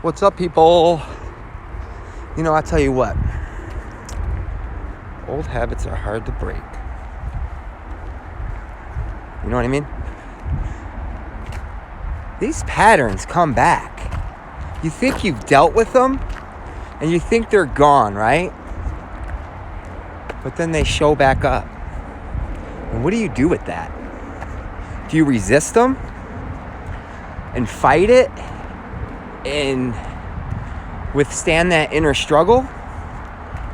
What's up, people? You know, I'll tell you what. Old habits are hard to break. You know what I mean? These patterns come back. You think you've dealt with them, and you think they're gone, right? But then they show back up. And what do you do with that? Do you resist them and fight it and withstand that inner struggle?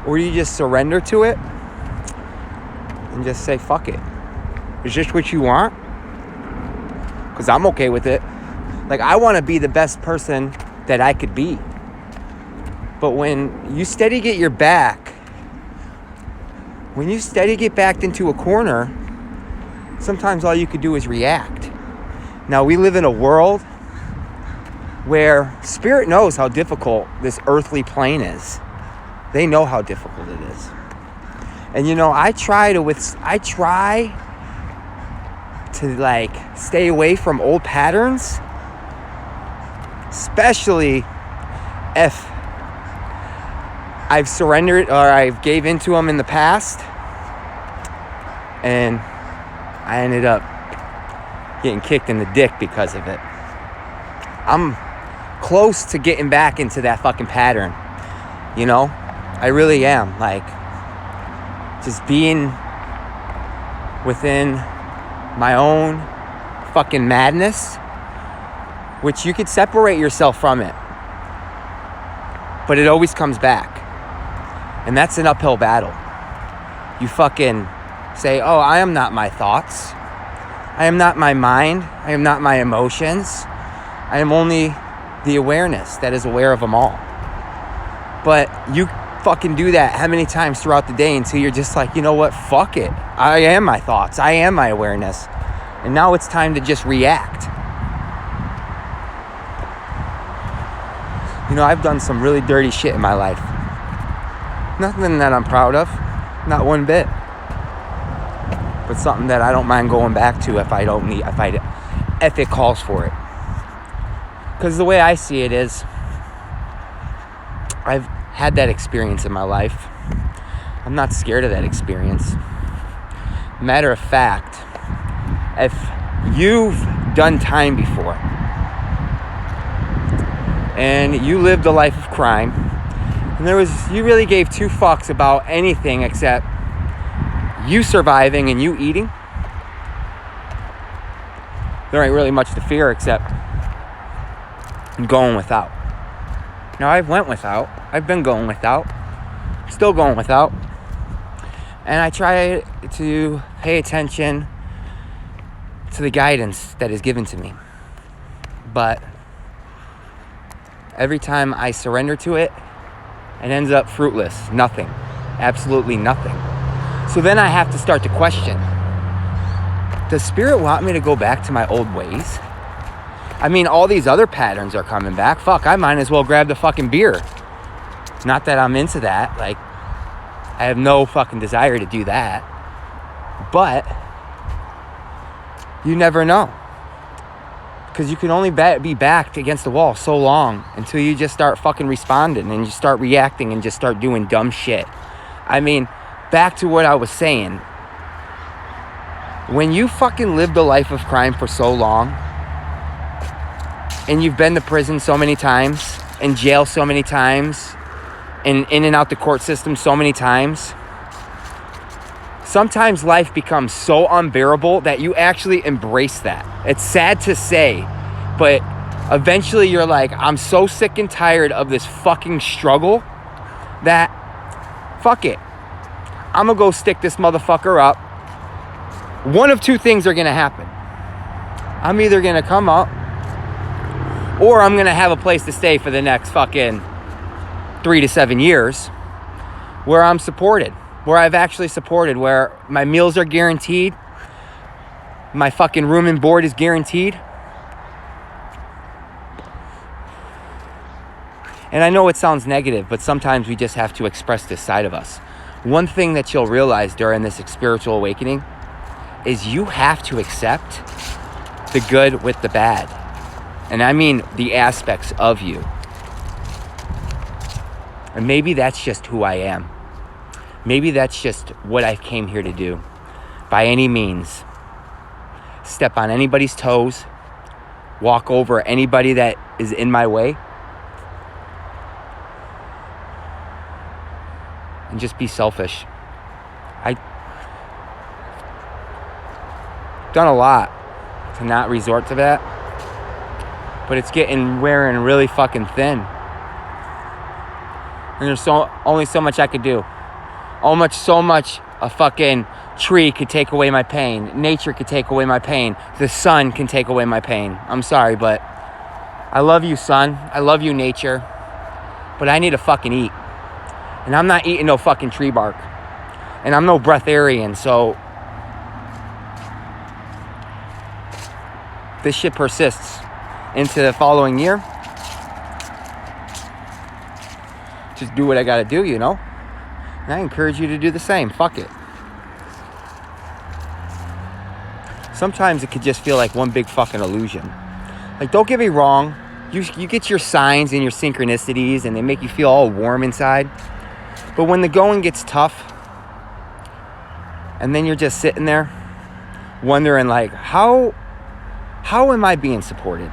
Or do you just surrender to it and just say, fuck it? Is this what you want? Because I'm okay with it. Like, I want to be the best person that I could be. But when you steady get your back, when you steady get backed into a corner, sometimes all you could do is react. Now, we live in a world where spirit knows how difficult this earthly plane is. They know how difficult it is. And you know, I try to like stay away from old patterns, especially if I've surrendered or I've gave into them in the past and I ended up getting kicked in the dick because of it. I'm close to getting back into that fucking pattern, you know? I really am. Like, just being within my own fucking madness, which you could separate yourself from it, but it always comes back. And that's an uphill battle. You fucking say, oh, I am not my thoughts. I am not my mind. I am not my emotions. I am only the awareness that is aware of them all. But you fucking do that how many times throughout the day until you're just like, you know what, fuck it. I am my thoughts. I am my awareness. And now it's time to just react. You know, I've done some really dirty shit in my life. Nothing that I'm proud of. Not one bit. But something that I don't mind going back to if it calls for it. Because the way I see it is, I've had that experience in my life. I'm not scared of that experience. Matter of fact, if you've done time before and you lived a life of crime, and you really gave two fucks about anything except you surviving and you eating, there ain't really much to fear except going without. Now, I've went without. I've been going without. Still going without. And I try to pay attention to the guidance that is given to me. But every time I surrender to it, it ends up fruitless. Nothing. Absolutely nothing. So then I have to start to question, does Spirit want me to go back to my old ways? I mean, all these other patterns are coming back. Fuck, I might as well grab the fucking beer. Not that I'm into that. Like, I have no fucking desire to do that. But you never know. Because you can only be backed against the wall so long until you just start fucking responding and you start reacting and just start doing dumb shit. I mean, back to what I was saying. When you fucking lived a life of crime for so long, and you've been to prison so many times, in jail so many times, and in and out the court system so many times, sometimes life becomes so unbearable that you actually embrace that. It's sad to say, but eventually you're like, I'm so sick and tired of this fucking struggle that, fuck it. I'm gonna go stick this motherfucker up. One of two things are gonna happen. I'm either gonna come up, or I'm going to have a place to stay for the next fucking 3 to 7 years where I'm supported, where I've actually supported, where my meals are guaranteed, my fucking room and board is guaranteed. And I know it sounds negative, but sometimes we just have to express this side of us. One thing that you'll realize during this spiritual awakening is you have to accept the good with the bad. And I mean the aspects of you. And maybe that's just who I am. Maybe that's just what I came here to do. By any means. Step on anybody's toes. Walk over anybody that is in my way. And just be selfish. I've done a lot to not resort to that. But it's wearing really fucking thin. And there's only so much I could do. So much a fucking tree could take away my pain. Nature could take away my pain. The sun can take away my pain. I'm sorry, but I love you, sun. I love you, nature. But I need to fucking eat. And I'm not eating no fucking tree bark. And I'm no breatharian, so this shit persists into the following year. Just do what I gotta do, you know? And I encourage you to do the same. Fuck it. Sometimes it could just feel like one big fucking illusion. Like, don't get me wrong. You get your signs and your synchronicities, and they make you feel all warm inside. But when the going gets tough, and then you're just sitting there wondering, like, how am I being supported?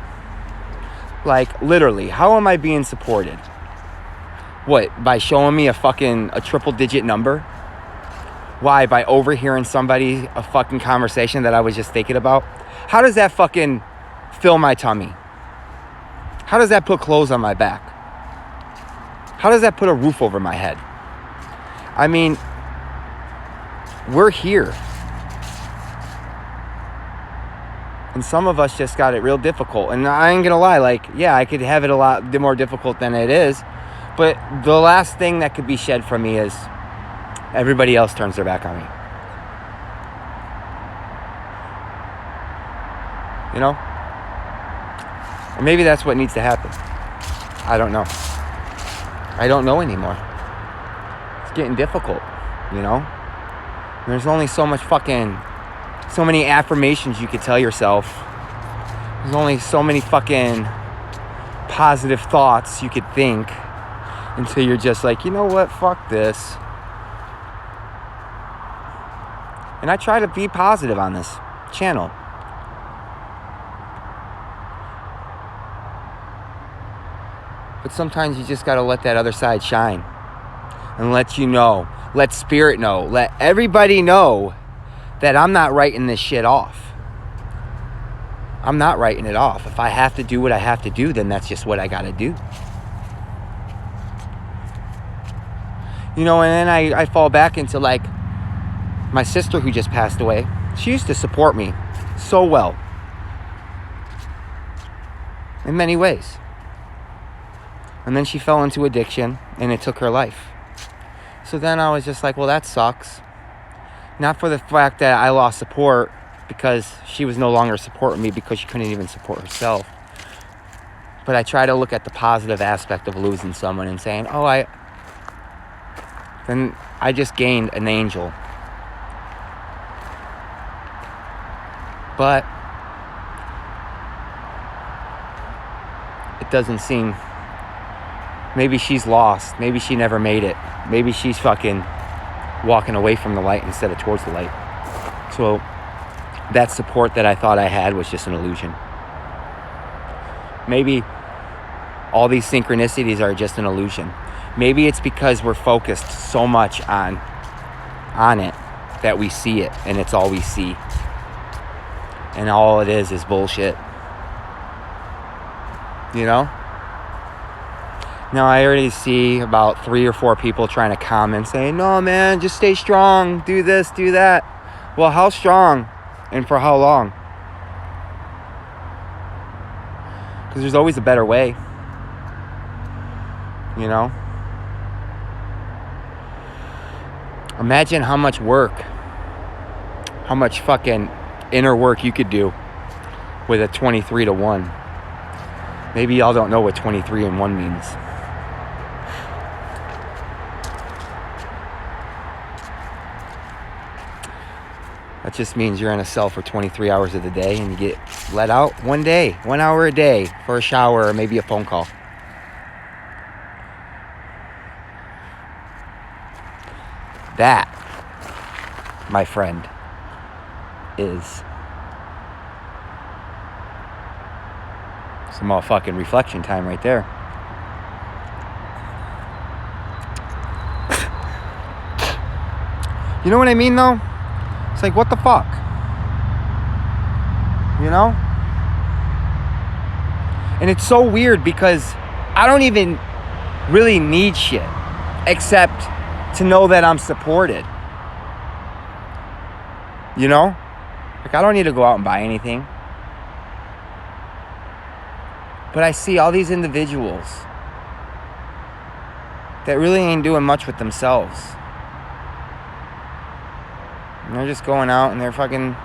Like, literally, how am I being supported? What, by showing me a triple digit number? Why, by overhearing a fucking conversation that I was just thinking about? How does that fucking fill my tummy? How does that put clothes on my back? How does that put a roof over my head? I mean, we're here. And some of us just got it real difficult. And I ain't gonna lie, like, yeah, I could have it a lot more difficult than it is. But the last thing that could be shed from me is everybody else turns their back on me. You know? Or maybe that's what needs to happen. I don't know. I don't know anymore. It's getting difficult, you know? And there's only so many affirmations you could tell yourself. There's only so many fucking positive thoughts you could think until you're just like, you know what, fuck this. And I try to be positive on this channel. But sometimes you just gotta let that other side shine. And let spirit know, let everybody know that I'm not writing this shit off. I'm not writing it off. If I have to do what I have to do, then that's just what I gotta do. You know, and then I fall back into, like, my sister who just passed away. She used to support me so well. In many ways. And then she fell into addiction, and it took her life. So then I was just like, well, that sucks. Not for the fact that I lost support because she was no longer supporting me because she couldn't even support herself. But I try to look at the positive aspect of losing someone and saying, then I just gained an angel. But it doesn't seem, maybe she's lost. Maybe she never made it. Maybe she's fucking walking away from the light instead of towards the light. So that support that I thought I had was just an illusion. Maybe all these synchronicities are just an illusion. Maybe it's because we're focused so much on it that we see it, and it's all we see. And all it is bullshit. You know? Now I already see about 3 or 4 people trying to comment saying, no man, just stay strong, do this, do that. Well, how strong and for how long? Because there's always a better way. You know? Imagine how much work, how much fucking inner work you could do with a 23-1. Maybe y'all don't know what 23-1 means. That just means you're in a cell for 23 hours of the day and you get let out 1 day, 1 hour a day for a shower or maybe a phone call. That, my friend, is some motherfucking reflection time right there. You know what I mean, though? It's like, what the fuck? You know? And it's so weird because I don't even really need shit except to know that I'm supported. You know? Like, I don't need to go out and buy anything. But I see all these individuals that really ain't doing much with themselves. And they're just going out and they're fucking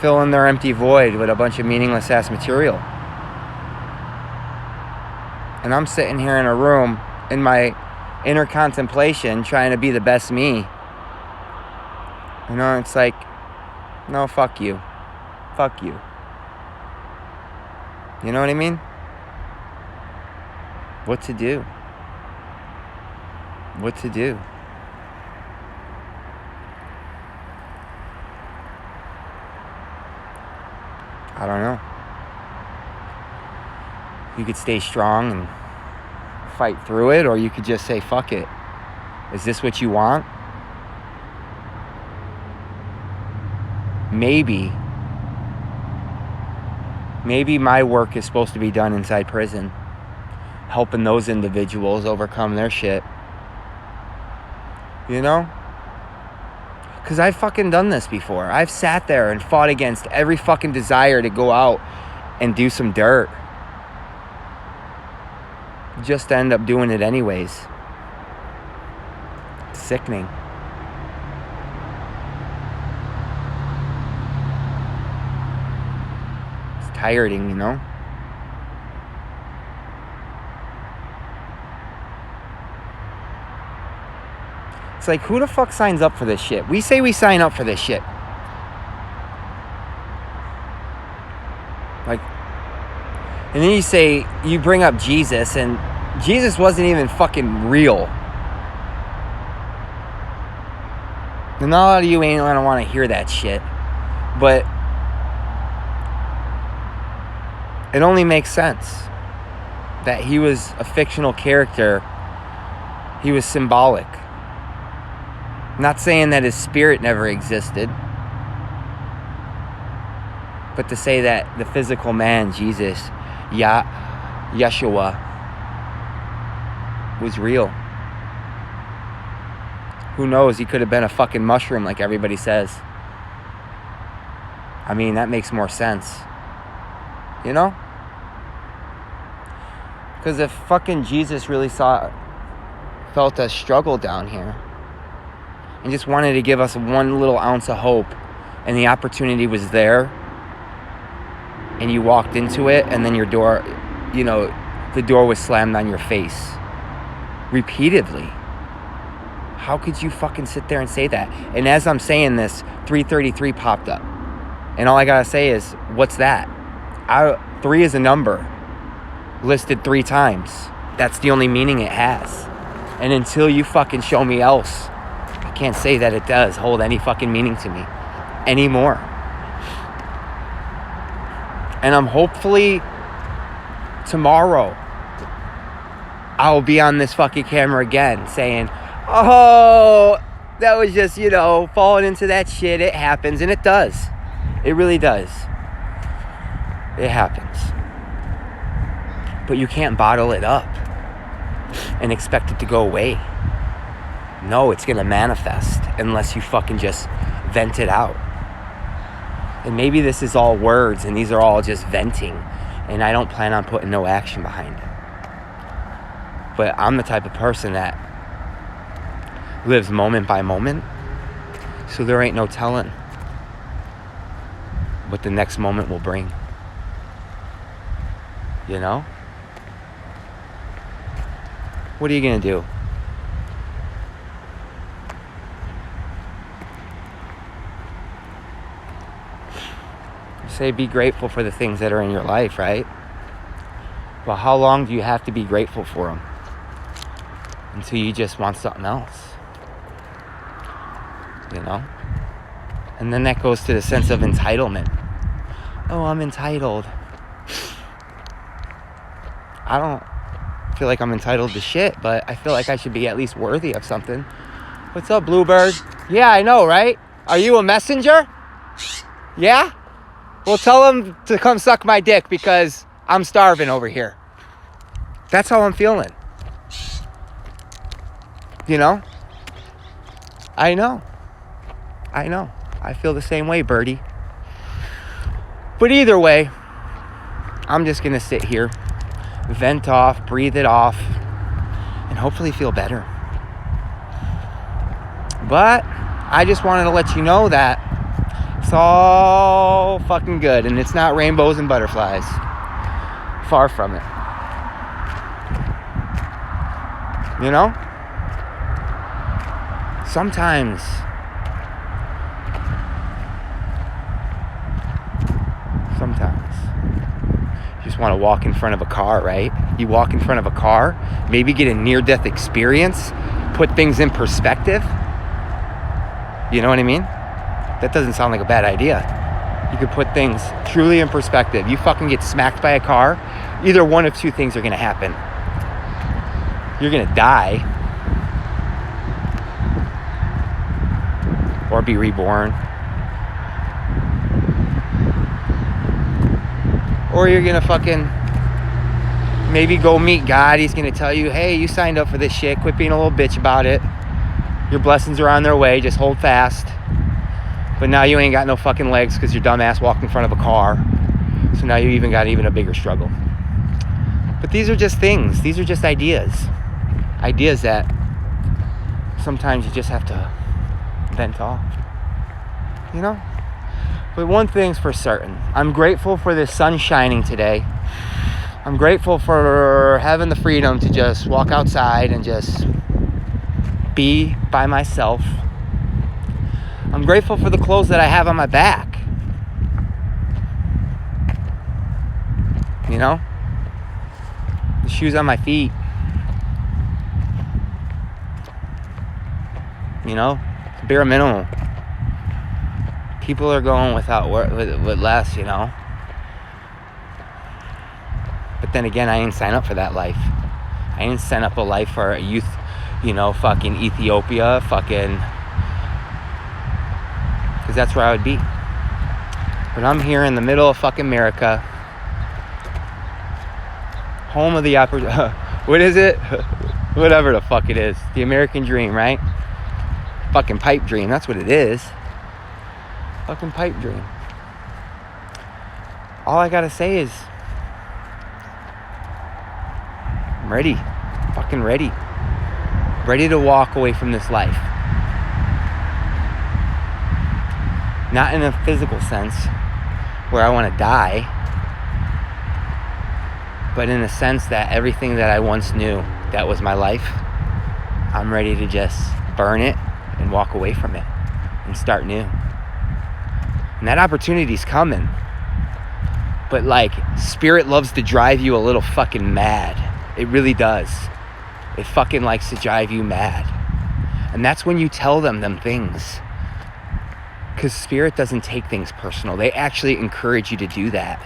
filling their empty void with a bunch of meaningless ass material. And I'm sitting here in a room in my inner contemplation trying to be the best me. You know, it's like, no, fuck you. Fuck you. You know what I mean? What to do? What to do? I don't know. You could stay strong and fight through it, or you could just say, fuck it. Is this what you want? Maybe my work is supposed to be done inside prison, helping those individuals overcome their shit. You know? Because I've fucking done this before. I've sat there and fought against every fucking desire to go out and do some dirt. Just to end up doing it anyways. It's sickening. It's tiring, you know? It's like, who the fuck signs up for this shit? We say we sign up for this shit. Like, and then you say, you bring up Jesus, and Jesus wasn't even fucking real. And a lot of you ain't gonna want to hear that shit. But it only makes sense that he was a fictional character. He was symbolic. Not saying that his spirit never existed, but to say that the physical man, Jesus, Yeshua, was real. Who knows? He could have been a fucking mushroom like everybody says. I mean, that makes more sense. You know? Because if fucking Jesus really felt us struggle down here, and just wanted to give us one little ounce of hope, and the opportunity was there, and you walked into it, and then your door, you know, the door was slammed on your face repeatedly. How could you fucking sit there and say that? And as I'm saying this, 333 popped up, and all I gotta say is, what's that? 3 is a number listed 3 times. That's the only meaning it has. And until you fucking show me else, I can't say that it does hold any fucking meaning to me anymore. And I'm hopefully tomorrow I'll be on this fucking camera again saying, oh, that was just, you know, falling into that shit. It happens. And it does. It really does. It happens. But you can't bottle it up and expect it to go away. No, it's going to manifest unless you fucking just vent it out. And maybe this is all words and these are all just venting, and I don't plan on putting no action behind it. But I'm the type of person that lives moment by moment, so there ain't no telling what the next moment will bring. You know? What are you going to do? Say be grateful for the things that are in your life, right? Well, how long do you have to be grateful for them? Until you just want something else. you know? And then that goes to the sense of entitlement. Oh, I'm entitled. I don't feel like I'm entitled to shit, but I feel like I should be at least worthy of something. What's up, Bluebird? Yeah, I know, right? Are you a messenger? Yeah? Well, tell him to come suck my dick because I'm starving over here. That's how I'm feeling. You know? I know. I feel the same way, Birdie. But either way, I'm just going to sit here, vent off, breathe it off, and hopefully feel better. But I just wanted to let you know that it's all fucking good, and it's not rainbows and butterflies. Far from it. You know? Sometimes you just want to walk in front of a car, right? You walk in front of a car, maybe get a near-death experience, put things in perspective. You know what I mean? That doesn't sound like a bad idea. You could put things truly in perspective. You fucking get smacked by a car, either one of two things are going to happen. You're going to die or be reborn. Or you're going to fucking maybe go meet God. He's going to tell you, hey, you signed up for this shit. Quit being a little bitch about it. Your blessings are on their way. Just hold fast. But now you ain't got no fucking legs because your dumb ass walked in front of a car. So now you even got a bigger struggle. But these are just things. These are just ideas. Ideas that sometimes you just have to vent off. You know? But one thing's for certain. I'm grateful for this sun shining today. I'm grateful for having the freedom to just walk outside and just be by myself. I'm grateful for the clothes that I have on my back. You know? The shoes on my feet. You know? Bare minimum. People are going without with less, you know? But then again, I didn't sign up for that life. I didn't sign up a life for a youth, you know, fucking Ethiopia, fucking... Because that's where I would be. But I'm here in the middle of fucking America. Home of the what is it? Whatever the fuck it is. The American dream, right? Fucking pipe dream. That's what it is. Fucking pipe dream. All I gotta say is I'm ready. Fucking ready. Ready to walk away from this life. Not in a physical sense where I want to die, but in a sense that everything that I once knew that was my life, I'm ready to just burn it and walk away from it and start new. And that opportunity's coming. But like, spirit loves to drive you a little fucking mad. It really does. It fucking likes to drive you mad. And that's when you tell them things. Because spirit doesn't take things personal. They actually encourage you to do that.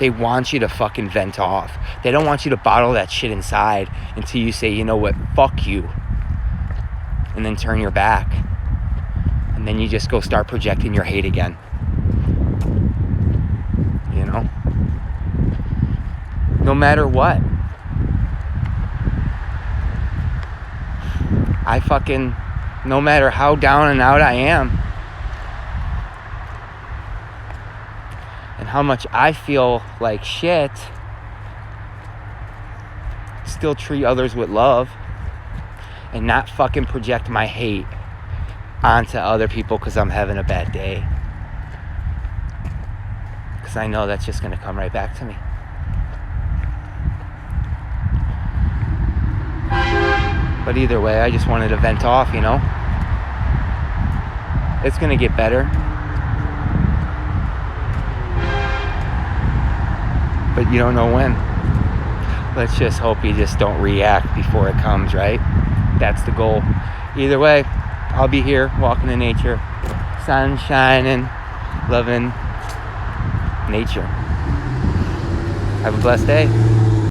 They want you to fucking vent off. They don't want you to bottle that shit inside until you say, you know what, fuck you. And then turn your back. And then you just go start projecting your hate again. You know? No matter what. No matter how down and out I am, and how much I feel like shit, still treat others with love and not fucking project my hate onto other people because I'm having a bad day. Because I know that's just going to come right back to me. But either way, I just wanted to vent off, you know? It's going to get better. But you don't know when. Let's just hope you just don't react before it comes, right? That's the goal. Either way, I'll be here walking in nature, sun shining, loving nature. Have a blessed day.